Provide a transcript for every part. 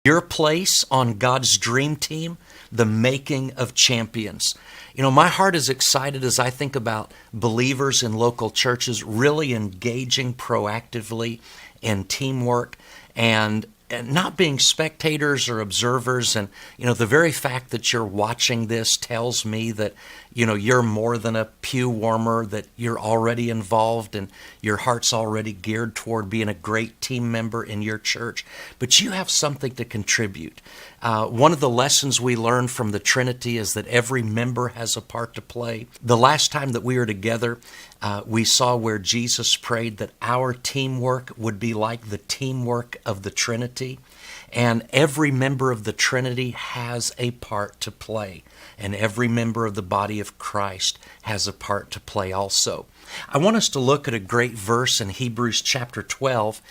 Your place on God's dream team, the making of champions. My heart is excited as I think about believers in local churches really engaging proactively in teamwork and not being spectators or observers. And, the very fact that you're watching this tells me that, you're more than a pew warmer, that you're already involved and your heart's already geared toward being a great team member in your church. But you have something to contribute. One of the lessons we learned from the Trinity is that every member has a part to play. The last time that we were together, we saw where Jesus prayed that our teamwork would be like the teamwork of the Trinity. And every member of the Trinity has a part to play. And every member of the body of Christ has a part to play also. I want us to look at a great verse in Hebrews chapter 12,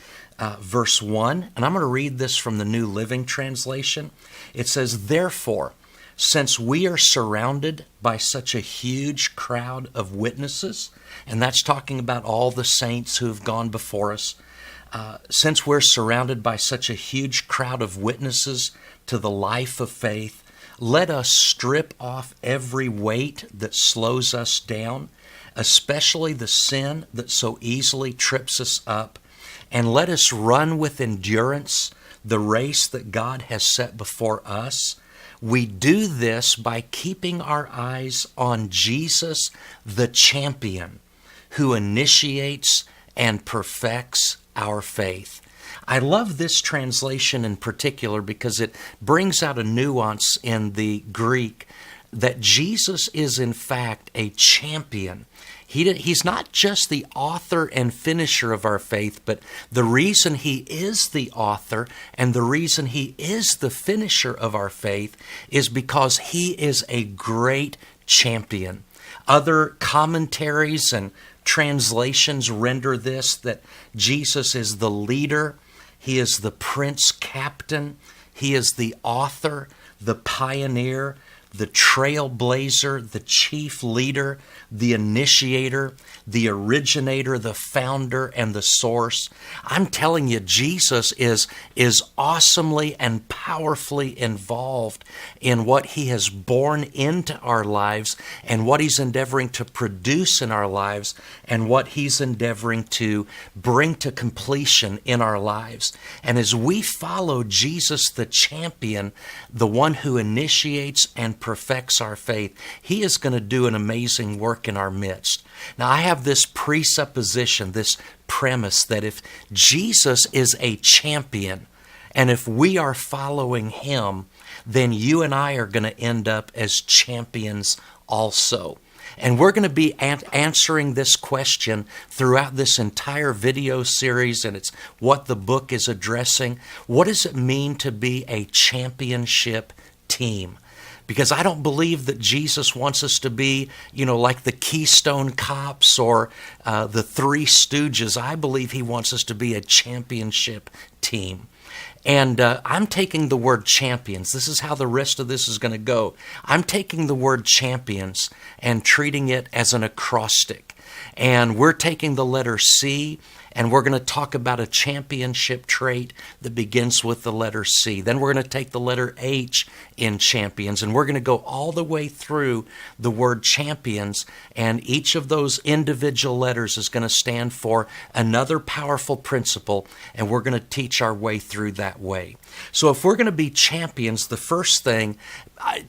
verse 1. And I'm going to read this from the New Living Translation. It says, "Therefore, since we are surrounded by such a huge crowd of witnesses," and that's talking about all the saints who have gone before us, since we're surrounded by such a huge crowd of witnesses to the life of faith, let us strip off every weight that slows us down, especially the sin that so easily trips us up, and let us run with endurance the race that God has set before us. We do this by keeping our eyes on Jesus, the champion, who initiates and perfects our faith. I love this translation in particular because it brings out a nuance in the Greek that Jesus is in fact a champion. He's not just the author and finisher of our faith, but the reason he is the author and the reason he is the finisher of our faith is because he is a great champion. Other commentaries and translations render this that Jesus is the leader, he is the prince captain, he is the author, the pioneer, the trailblazer, the chief leader, the initiator, the originator, the founder, and the source. I'm telling you, Jesus is awesomely and powerfully involved in what he has born into our lives and what he's endeavoring to produce in our lives and what he's endeavoring to bring to completion in our lives. And as we follow Jesus, the champion, the one who initiates and perfects our faith, he is going to do an amazing work in our midst. Now, I have this presupposition, this premise that if Jesus is a champion and if we are following him, then you and I are going to end up as champions also. And we're going to be answering this question throughout this entire video series, and it's what the book is addressing. What does it mean to be a championship team? Because I don't believe that Jesus wants us to be, like the Keystone Cops or the Three Stooges. I believe he wants us to be a championship team. And I'm taking the word champions. This is how the rest of this is going to go. I'm taking the word champions and treating it as an acrostic. And we're taking the letter C, and we're going to talk about a championship trait that begins with the letter C. Then we're going to take the letter H in champions, and we're going to go all the way through the word champions, and each of those individual letters is going to stand for another powerful principle, and we're going to teach our way through that way. So if we're going to be champions, the first thing,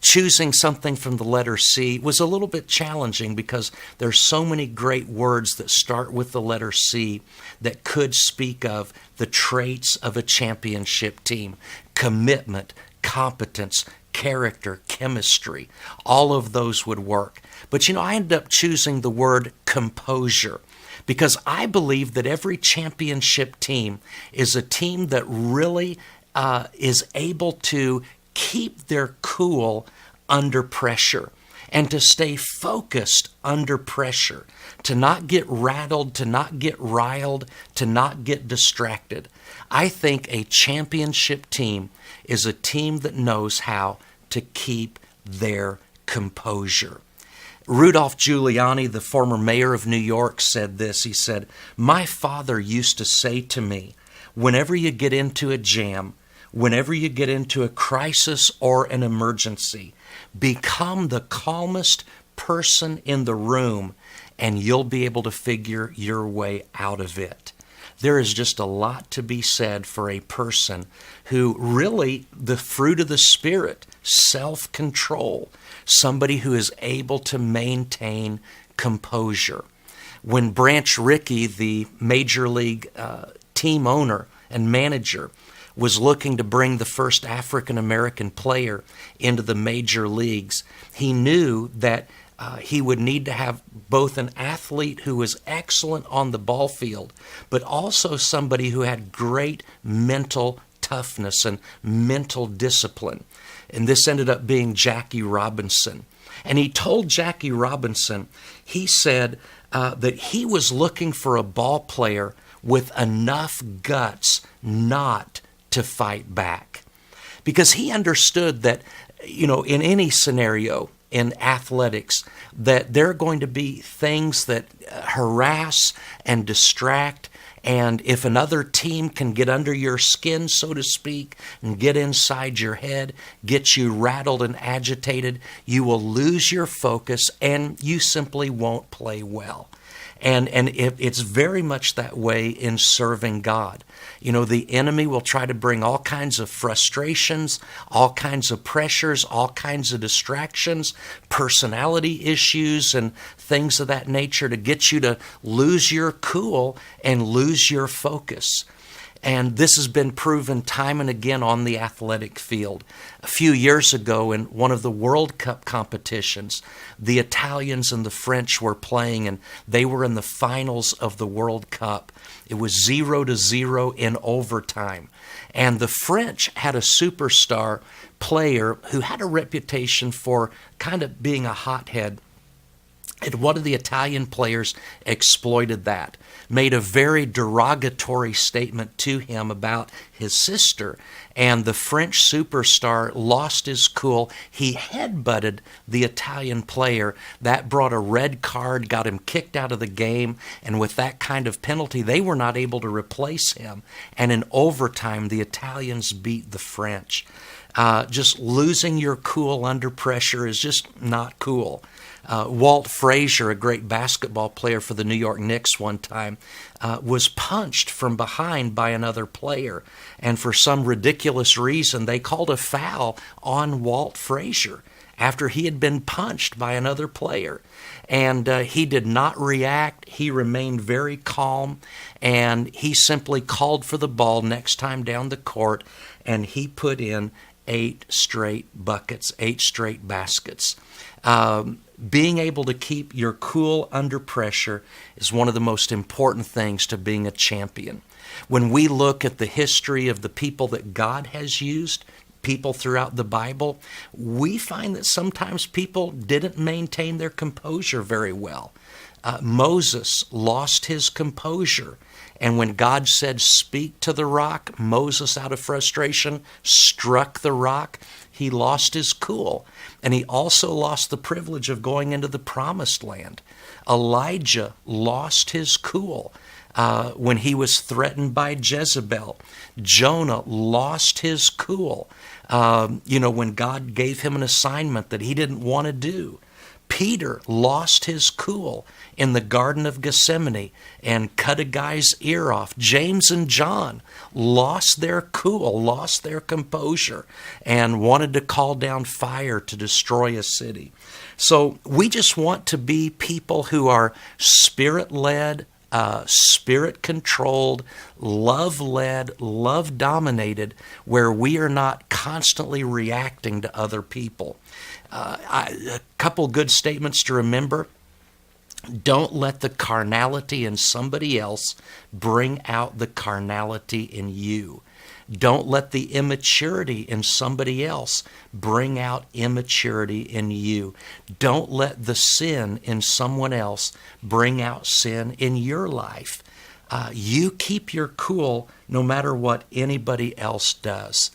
choosing something from the letter C was a little bit challenging because there's so many great words that start with the letter C that could speak of the traits of a championship team: commitment, competence, character, chemistry. All of those would work. But I ended up choosing the word composure because I believe that every championship team is a team that really is able to keep their cool under pressure and to stay focused under pressure, to not get rattled, to not get riled, to not get distracted. I think a championship team is a team that knows how to keep their composure. Rudolph Giuliani, the former mayor of New York, said this. He said, "My father used to say to me, whenever you get into a jam, whenever you get into a crisis or an emergency, become the calmest person in the room, and you'll be able to figure your way out of it. There is just a lot to be said for a person who really, the fruit of the Spirit, self-control, somebody who is able to maintain composure. When Branch Rickey, the Major League team owner and manager, was looking to bring the first African-American player into the major leagues, he knew that he would need to have both an athlete who was excellent on the ball field, but also somebody who had great mental toughness and mental discipline. And this ended up being Jackie Robinson. And he told Jackie Robinson, he said that he was looking for a ball player with enough guts not to fight back. Because he understood that, in any scenario in athletics, that there are going to be things that harass and distract. And if another team can get under your skin, so to speak, and get inside your head, get you rattled and agitated, you will lose your focus and you simply won't play well. And it's very much that way in serving God. The enemy will try to bring all kinds of frustrations, all kinds of pressures, all kinds of distractions, personality issues, and things of that nature to get you to lose your cool and lose your focus. And this has been proven time and again on the athletic field. A few years ago in one of the World Cup competitions, the Italians and the French were playing, and they were in the finals of the World Cup. It was 0-0 in overtime. And the French had a superstar player who had a reputation for kind of being a hothead. And one of the Italian players exploited that, made a very derogatory statement to him about his sister. And the French superstar lost his cool. He headbutted the Italian player. That brought a red card, got him kicked out of the game. And with that kind of penalty, they were not able to replace him. And in overtime, the Italians beat the French. Just losing your cool under pressure is just not cool. Walt Frazier, a great basketball player for the New York Knicks one time, was punched from behind by another player. And for some ridiculous reason, they called a foul on Walt Frazier after he had been punched by another player. And he did not react. He remained very calm. And he simply called for the ball next time down the court. And he put in 8 straight buckets, 8 straight baskets. Being able to keep your cool under pressure is one of the most important things to being a champion. When we look at the history of the people that God has used, people throughout the Bible, we find that sometimes people didn't maintain their composure very well. Moses lost his composure. And when God said, "Speak to the rock," Moses, out of frustration, struck the rock. He lost his cool. And he also lost the privilege of going into the promised land. Elijah lost his cool when he was threatened by Jezebel. Jonah lost his cool, when God gave him an assignment that he didn't want to do. Peter lost his cool in the Garden of Gethsemane and cut a guy's ear off. James and John lost their cool, lost their composure, and wanted to call down fire to destroy a city. So we just want to be people who are Spirit-led, Spirit-controlled, love-led, love-dominated, where we are not constantly reacting to other people. A couple good statements to remember. Don't let the carnality in somebody else bring out the carnality in you. Don't let the immaturity in somebody else bring out immaturity in you. Don't let the sin in someone else bring out sin in your life. You keep your cool no matter what anybody else does.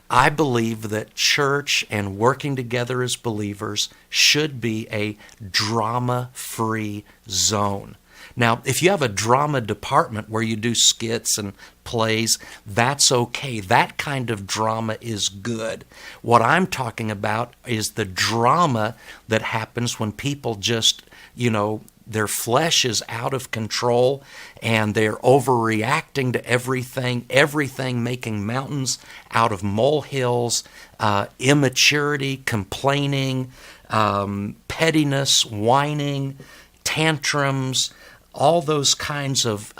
I believe that church and working together as believers should be a drama-free zone. Now, if you have a drama department where you do skits and plays, that's okay. That kind of drama is good. What I'm talking about is the drama that happens when people just, their flesh is out of control and they're overreacting to everything making mountains out of molehills, immaturity, complaining, pettiness, whining, tantrums, all those kinds of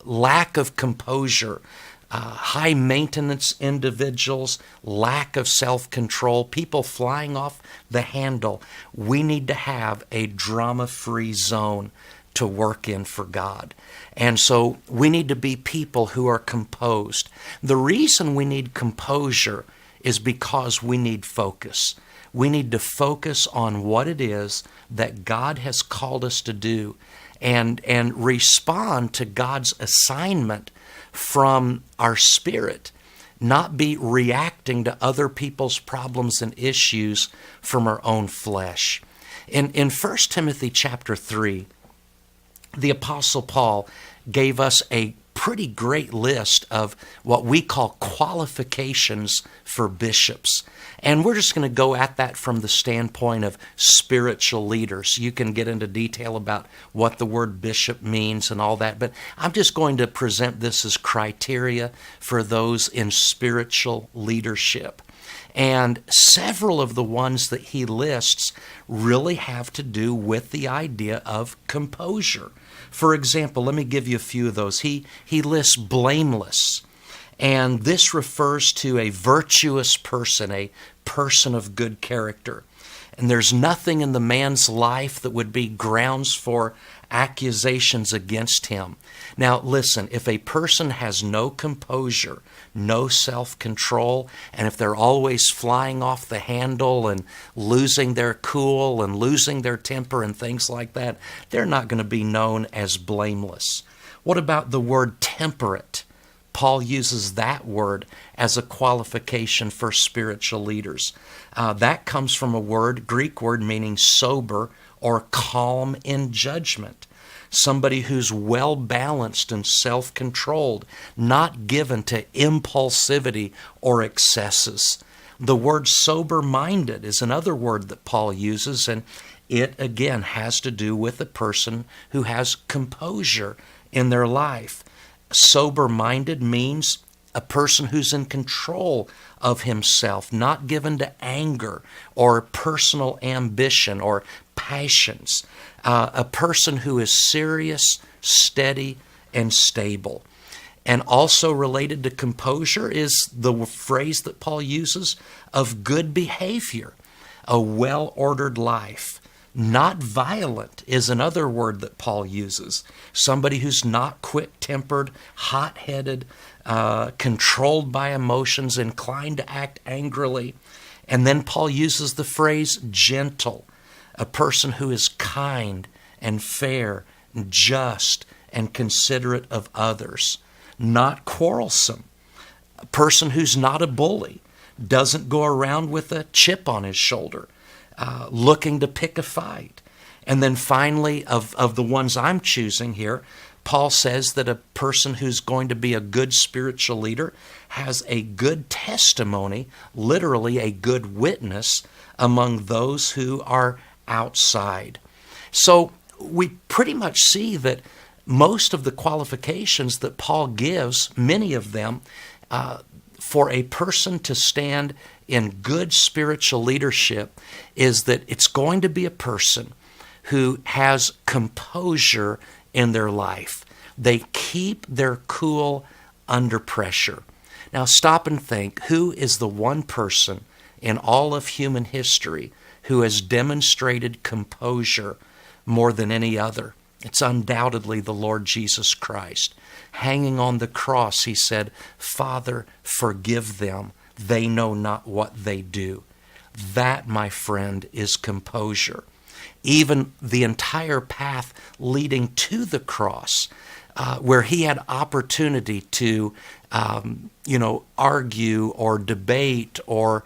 lack of composure, high maintenance individuals, lack of self-control, people flying off the handle. We need to have a drama-free zone to work in for God. And so we need to be people who are composed. The reason we need composure is because we need focus. We need to focus on what it is that God has called us to do and respond to God's assignment from our spirit, not be reacting to other people's problems and issues from our own flesh. In 1 Timothy chapter 3, the Apostle Paul gave us a pretty great list of what we call qualifications for bishops. And we're just going to go at that from the standpoint of spiritual leaders. You can get into detail about what the word bishop means and all that, but I'm just going to present this as criteria for those in spiritual leadership. And several of the ones that he lists really have to do with the idea of composure. For example, let me give you a few of those. He lists blameless, and this refers to a virtuous person, a person of good character. And there's nothing in the man's life that would be grounds for accusations against him. Now, listen, if a person has no composure, no self-control, and if they're always flying off the handle and losing their cool and losing their temper and things like that, they're not going to be known as blameless. What about the word temperate? Paul uses that word as a qualification for spiritual leaders. That comes from a Greek word meaning sober or calm in judgment. Somebody who's well-balanced and self-controlled, not given to impulsivity or excesses. The word sober-minded is another word that Paul uses, and it again has to do with a person who has composure in their life. Sober-minded means a person who's in control of himself, not given to anger or personal ambition or passions. A person who is serious, steady, and stable. And also related to composure is the phrase that Paul uses of good behavior, a well-ordered life. Not violent is another word that Paul uses. Somebody who's not quick-tempered, hot-headed, controlled by emotions, inclined to act angrily. And then Paul uses the phrase gentle, a person who is kind and fair and just and considerate of others. Not quarrelsome, a person who's not a bully, doesn't go around with a chip on his shoulder, looking to pick a fight. And then finally, of the ones I'm choosing here, Paul says that a person who's going to be a good spiritual leader has a good testimony, literally a good witness among those who are outside. So we pretty much see that most of the qualifications that Paul gives, many of them, for a person to stand in good spiritual leadership is that it's going to be a person who has composure in their life. They keep their cool under pressure. Now stop and think, who is the one person in all of human history who has demonstrated composure more than any other? It's undoubtedly the Lord Jesus Christ. Hanging on the cross, he said, "Father, forgive them. They know not what they do." That, my friend, is composure. Even the entire path leading to the cross, where he had opportunity to, argue or debate or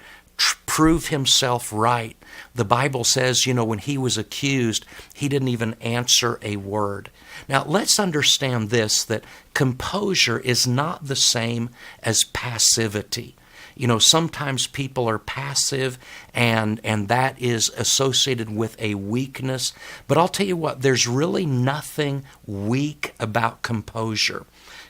prove himself right. The Bible says, when he was accused, he didn't even answer a word. Now, let's understand this, that composure is not the same as passivity. Sometimes people are passive and that is associated with a weakness. But I'll tell you what, there's really nothing weak about composure.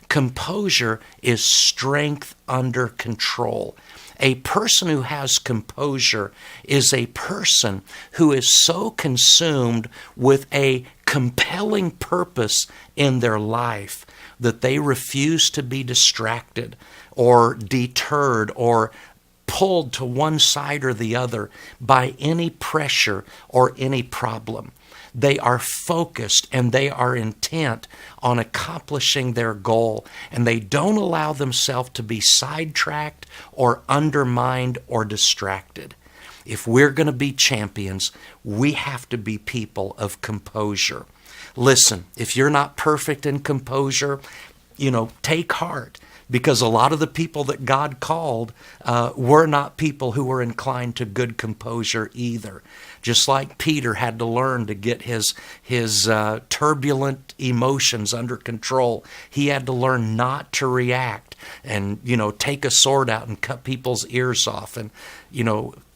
Composure is strength under control. A person who has composure is a person who is so consumed with a compelling purpose in their life that they refuse to be distracted or deterred or pulled to one side or the other by any pressure or any problem. They are focused and they are intent on accomplishing their goal, and they don't allow themselves to be sidetracked or undermined or distracted. If we're going to be champions, we have to be people of composure. Listen, if you're not perfect in composure, take heart. Because a lot of the people that God called were not people who were inclined to good composure either. Just like Peter had to learn to get his turbulent emotions under control, he had to learn not to react and, take a sword out and cut people's ears off and,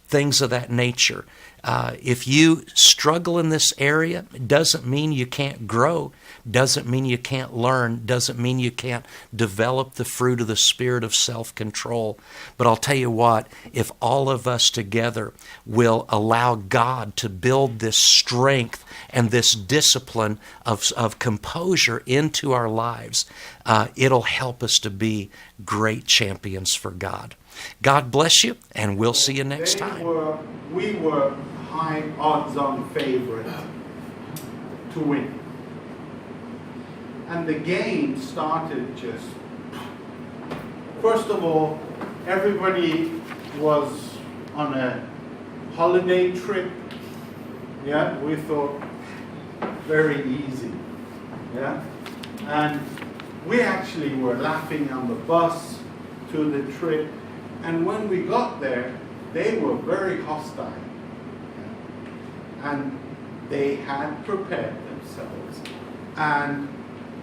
things of that nature. If you struggle in this area, it doesn't mean you can't grow, doesn't mean you can't learn, doesn't mean you can't develop the fruit of the spirit of self-control. But I'll tell you what, if all of us together will allow God to build this strength and this discipline of composure into our lives, it'll help us to be great champions for God. God bless you, and we'll see you next time. We were high odds-on favorite to win. And the game started just... First of all, everybody was on a holiday trip. Yeah, we thought very easy. Yeah, and we actually were laughing on the bus to the trip. And when we got there, they were very hostile. And they had prepared themselves. And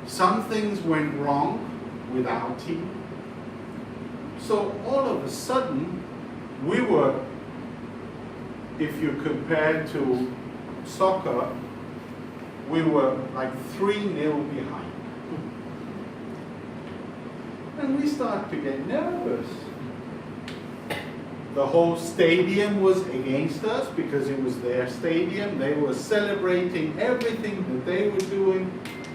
some things went wrong with our team. So all of a sudden, we were, if you compare to soccer, we were like 3-0 behind. And we started to get nervous. The whole stadium was against us because it was their stadium. They were celebrating everything that they were doing,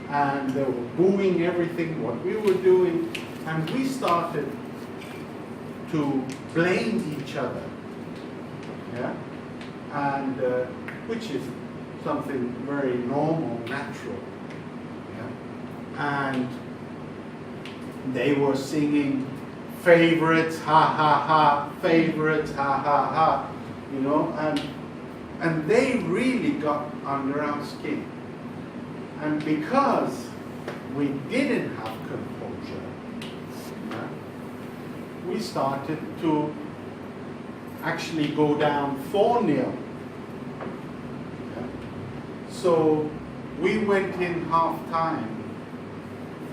and they were booing everything what we were doing. And we started to blame each other, yeah, and which is something very normal, natural, yeah. And they were singing favorites, ha ha ha, favorites, ha ha ha, and they really got under our skin. And because we didn't have composure, yeah, we started to actually go down 4-0. Yeah. So we went in half time,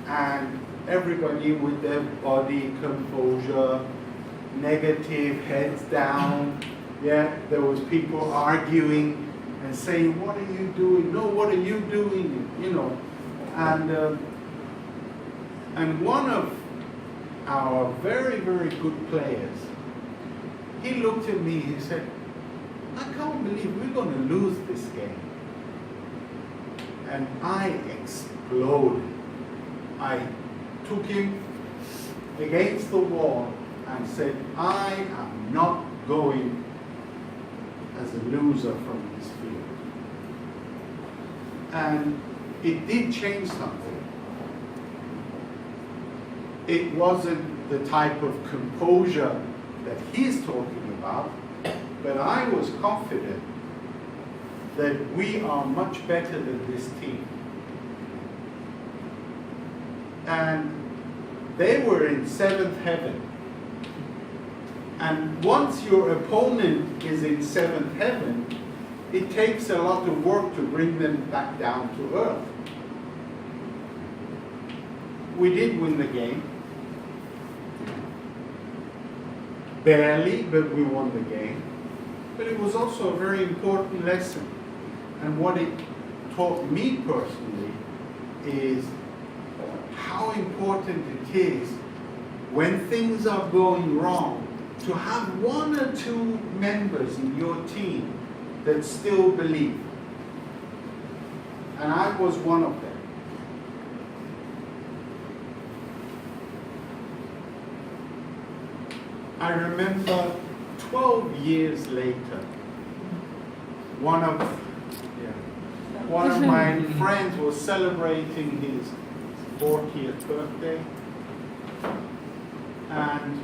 and everybody with their body composure, negative, heads down. Yeah, there was people arguing and saying, "What are you doing? No, what are you doing?" And one of our very, very good players, he looked at me. He said, "I can't believe we're going to lose this game." And I exploded. I took him against the wall and said, "I am not going as a loser from this field." And it did change something. It wasn't the type of composure that he's talking about, but I was confident that we are much better than this team. And they were in seventh heaven. And once your opponent is in seventh heaven, it takes a lot of work to bring them back down to earth. We did win the game. Barely, but we won the game. But it was also a very important lesson. And what it taught me personally is how important it is when things are going wrong to have one or two members in your team that still believe. And I was one of them. I remember 12 years later, one of my friends was celebrating his 40th birthday, and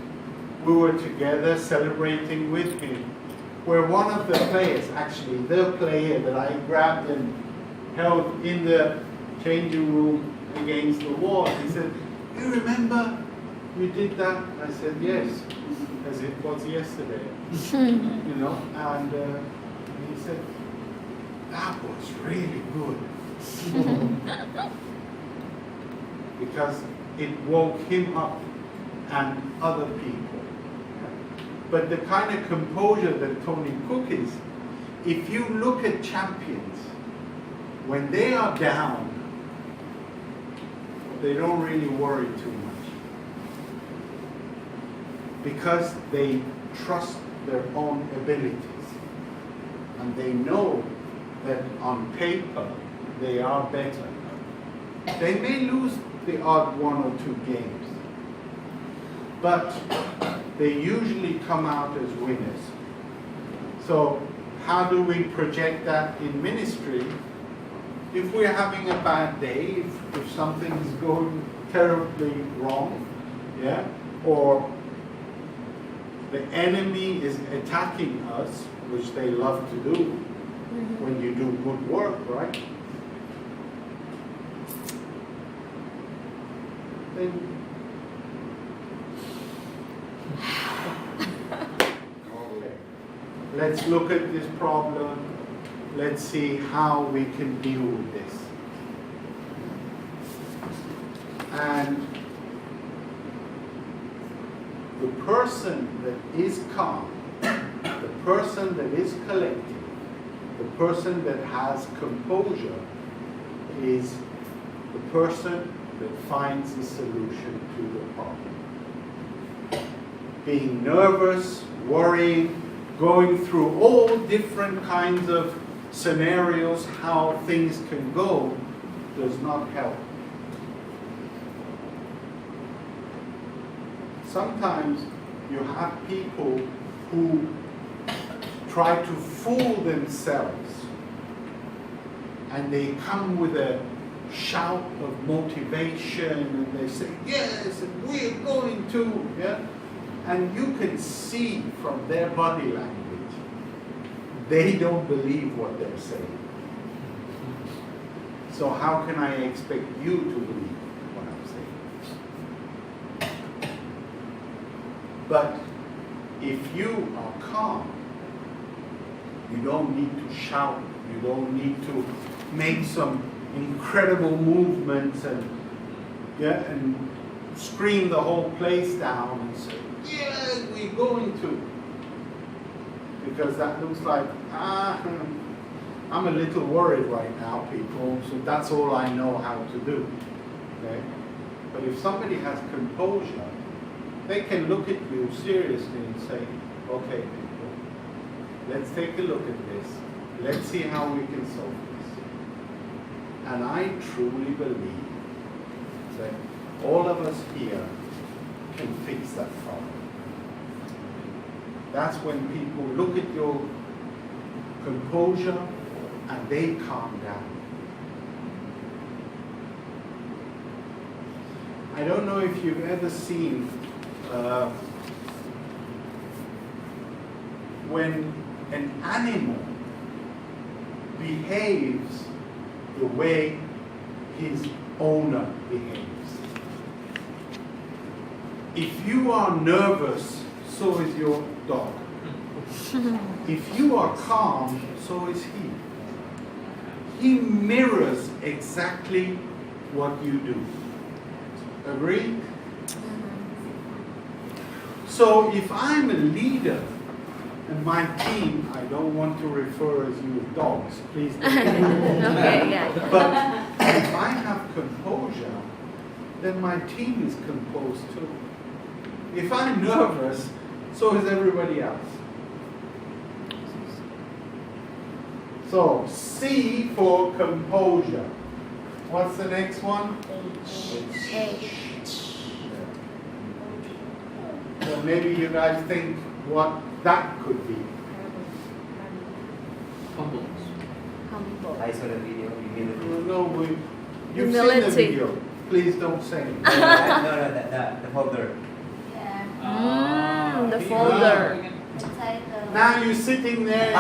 we were together celebrating with him, where one of the players, actually the player that I grabbed and held in the changing room against the wall, he said, "You remember you did that?" I said, "Yes, as it was yesterday." You know, and he said, "That was really good." Because it woke him up and other people. But the kind of composure that Tony Cook is, if you look at champions, when they are down, they don't really worry too much. Because they trust their own abilities. And they know that on paper, they are better. They may lose the odd one or two games, but they usually come out as winners. So how do we project that in ministry? If we're having a bad day, if something's going terribly wrong, yeah, or the enemy is attacking us, which they love to do when you do good work, right? Then let's look at this problem. Let's see how we can deal with this. And the person that is calm, the person that is collected, the person that has composure is the person that finds a solution to the problem. Being nervous, worrying, going through all different kinds of scenarios, how things can go, does not help. Sometimes you have people who try to fool themselves, and they come with a shout of motivation, and they say, "Yes, and we're going to," yeah? And you can see from their body language, they don't believe what they're saying. So how can I expect you to believe what I'm saying? But if you are calm, you don't need to shout, you don't need to make some incredible movements and scream the whole place down and say, "Yes, we're going to." Because that looks like, I'm a little worried right now, people, so that's all I know how to do. Okay? But if somebody has composure, they can look at you seriously and say, "Okay, people, let's take a look at this. Let's see how we can solve this." And I truly believe that all of us here can fix that problem. That's when people look at your composure and they calm down. I don't know if you've ever seen when an animal behaves the way his owner behaves. If you are nervous so is your dog. If you are calm, so is he. He mirrors exactly what you do. Agree? So if I'm a leader and my team, I don't want to refer as you as dogs, please don't. Okay, yeah. But if I have composure, then my team is composed too. If I'm nervous, so is everybody else. So, C for composure. What's the next one? So maybe you guys think what that could be. Humble. I saw the video. Humility. No, you've Humility. seen the video. Please don't say it. No, the folder. The folder. Now you're sitting there.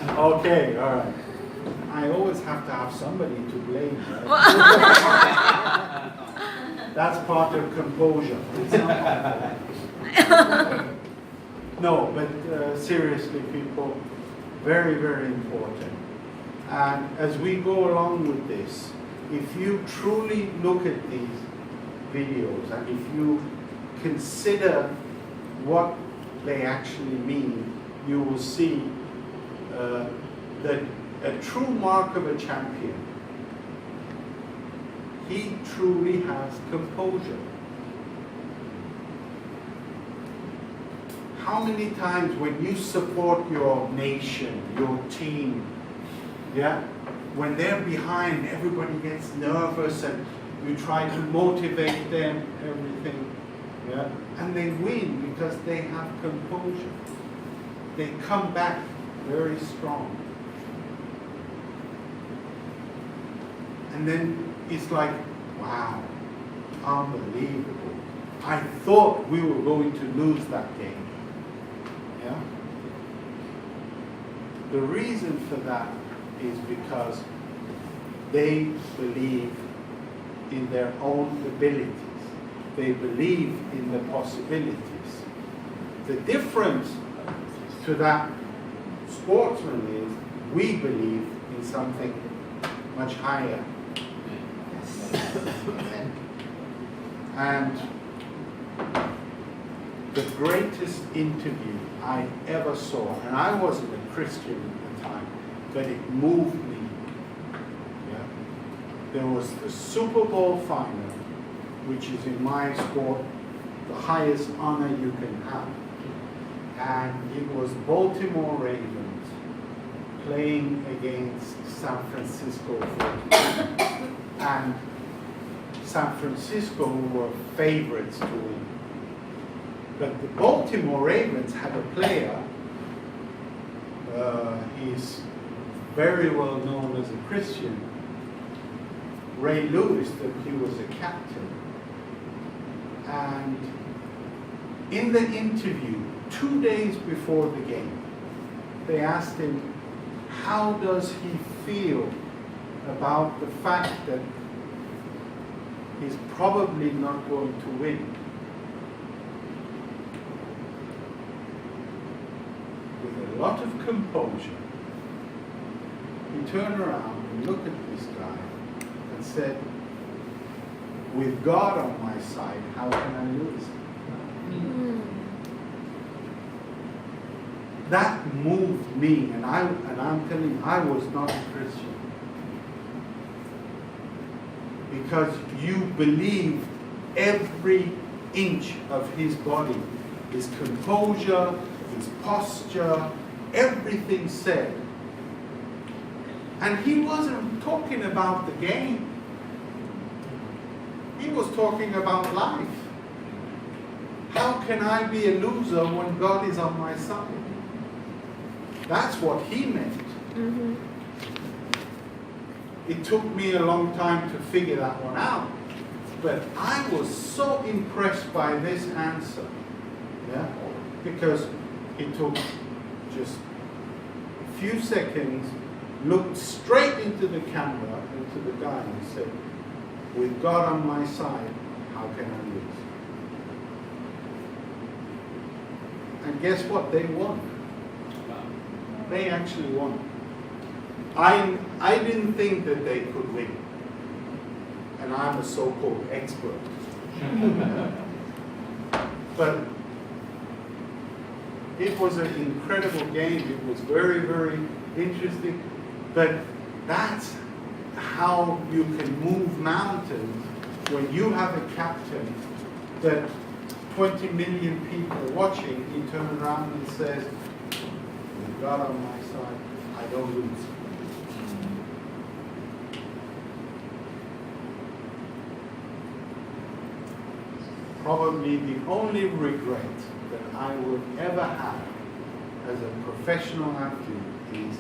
And okay, all right. I always have to have somebody to blame. Right? That's part of composure. It's not no, but seriously, people, very, very important. And as we go along with this, if you truly look at these videos and if you consider what they actually mean, you will see that a true mark of a champion, he truly has composure. How many times when you support your nation, your team, yeah, when they're behind, everybody gets nervous and you try to motivate them, everything, yeah, and they win because they have composure. They come back very strong. And then it's like, wow, unbelievable. I thought we were going to lose that game. Yeah? The reason for that is because they believe in their own abilities. They believe in the possibilities. The difference to that sportsman is we believe in something much higher. And the greatest interview I ever saw, and I wasn't a Christian at the time, but it moved me. Yeah? There was the Super Bowl final, which is in my sport the highest honor you can have. And it was Baltimore Ravens playing against San Francisco 49ers. And San Francisco were favorites to win. But the Baltimore Ravens had a player, he's very well known as a Christian, Ray Lewis, that he was a captain. And in the interview, 2 days before the game, they asked him, how does he feel about the fact that he's probably not going to win? With a lot of composure, he turned around and looked at this guy and said, with God on my side, how can I lose? That moved me, and I'm telling you, I was not a Christian. Because you believe every inch of his body, his composure, his posture, everything said. And he wasn't talking about the game. He was talking about life. How can I be a loser when God is on my side? That's what he meant. Mm-hmm. It took me a long time to figure that one out. But I was so impressed by this answer. Yeah? Because he took just a few seconds, looked straight into the camera, into the guy, and said, with God on my side, how can I lose? And guess what? They won. They actually won. I didn't think that they could win. And I'm a so-called expert. But it was an incredible game. It was very, very interesting. But that's how you can move mountains when you have a captain that 20 million people are watching. He turns around and says, "With God on my side, I don't lose." Probably the only regret that I would ever have as a professional athlete is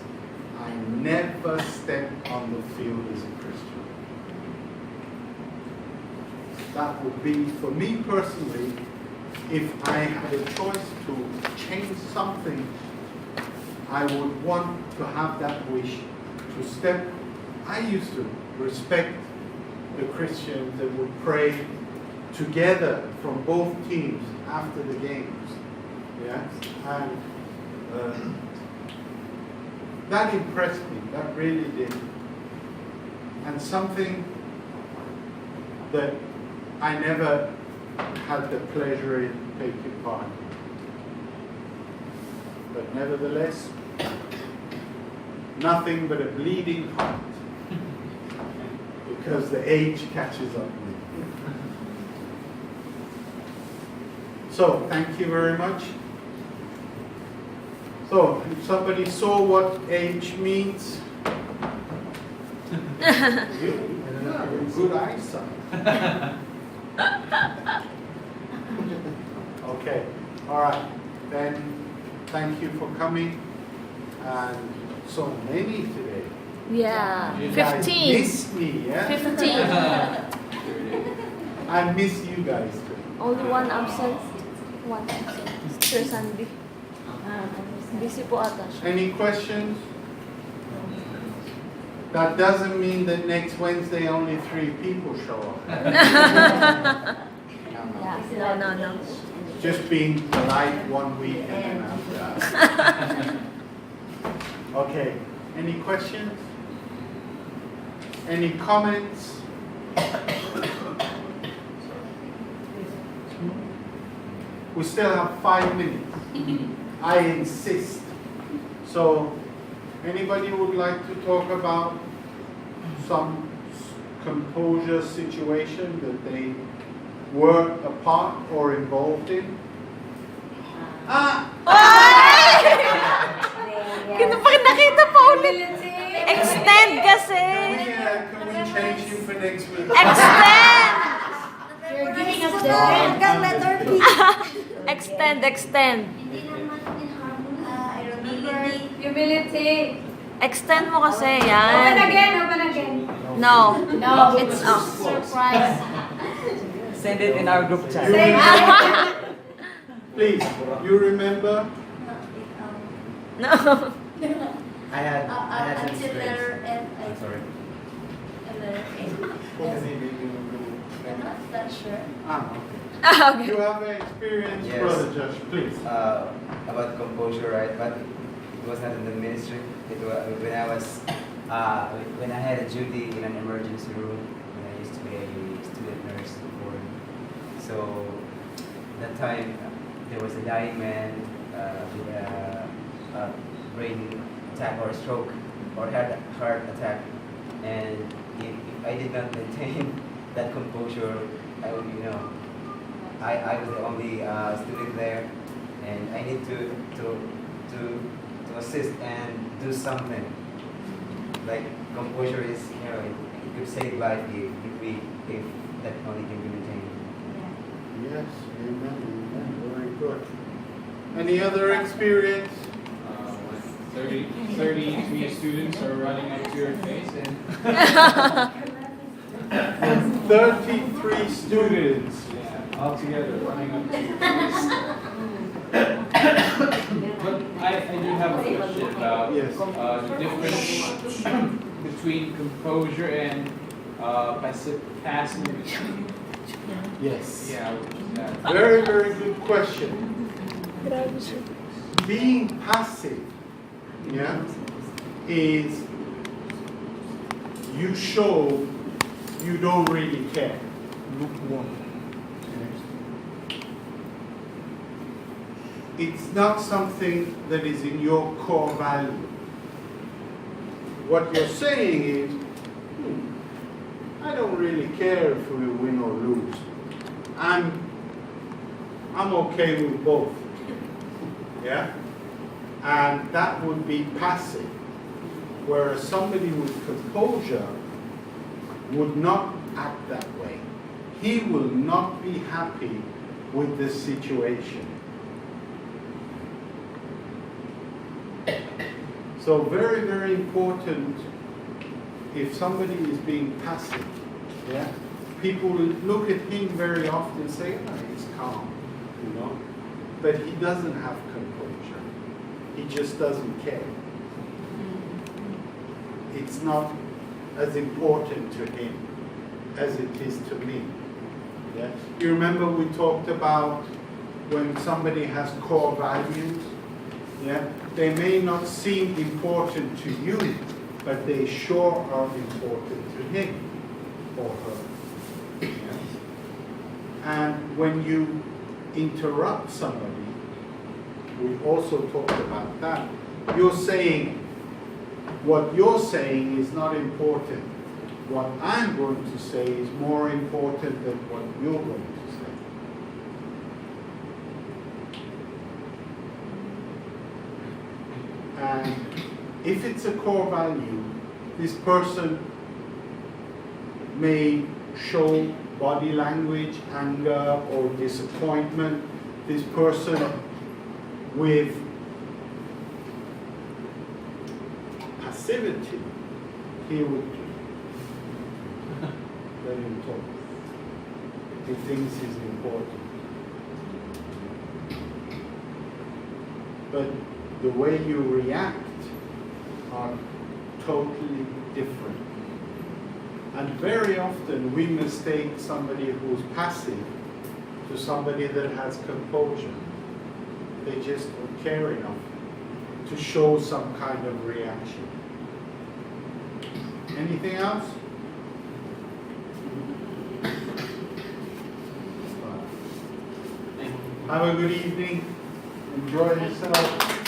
I never stepped on the field as a Christian. That would be, for me personally, if I had a choice to change something, I would want to have that wish to step. I used to respect the Christians that would pray together from both teams after the games. Yeah? And that impressed me, that really did. And something that I never had the pleasure in taking part in. But nevertheless, nothing but a bleeding heart, because the age catches up with me. So, thank you very much. So, if somebody saw what age means, you have good eyesight. Okay, all right. Then, thank you for coming. And so many today. Yeah. You guys 15. miss me, yeah? 15. I miss you guys too. Only one absent. One absent. Sir Sandy. Busy po ata siya. Any questions? That doesn't mean that next Wednesday only 3 people show up. Yeah. No. Just being polite one week and then after that. Okay. Any questions? Any comments? We still have 5 minutes. I insist. So, anybody would like to talk about some composure situation that they were a part or involved in? Nakita pa ulit. Extend kasi. Can we change him for next week? Extend. You're giving us the letter P. Extend. I remember. Humility. Extend mo kasi Open yan. again. No. No. It's a surprise. Send it in our group chat. Say Please, you remember? No. I had some until experience. letter F. I'm sorry. Letter A. I'm not that sure. Okay. You have an experience, Yes. Brother Josh, please. About composure, right? But it was not in the ministry. It was when I was when I had a duty in an emergency room when I used to be a student nurse before. So that time there was a dying man with a brain attack or a stroke or had a heart attack, and if I did not maintain that composure, I would, I was the only student there, and I need to assist and do something. Like composure is, it could save life if that only can be maintained. Yes, amen. Very good. Any other experience? 33 students are running up to your face and 33 students. all together running up to your face. But I do have a question about Yes. the difference between composure and passivity. Yes. Yeah, what is that? Very, very good question. Grabe siya. Being passive, yeah, is you show you don't really care. It's not something that is in your core value. What you're saying is, I don't really care if we win or lose. I'm okay with both. Yeah? And that would be passive. Whereas somebody with composure would not act that way. He will not be happy with the situation. So very, very important, if somebody is being passive, yeah, people will look at him very often and say, oh, he's calm, you know, but he doesn't have composure. He just doesn't care. It's not as important to him as it is to me. Yeah? You remember we talked about when somebody has core values, yeah? They may not seem important to you, but they sure are important to him or her. Yeah? And when you interrupt somebody, we also talked about that, you're saying, what you're saying is not important. What I'm going to say is more important than what you're going to say. And if it's a core value, this person may show body language, anger, or disappointment. This person with passivity, he would let him talk. He thinks he's important. But the way you react are totally different. And very often we mistake somebody who's passive to somebody that has composure. They just don't care enough to show some kind of reaction. Anything else? Have a good evening. Enjoy yourself.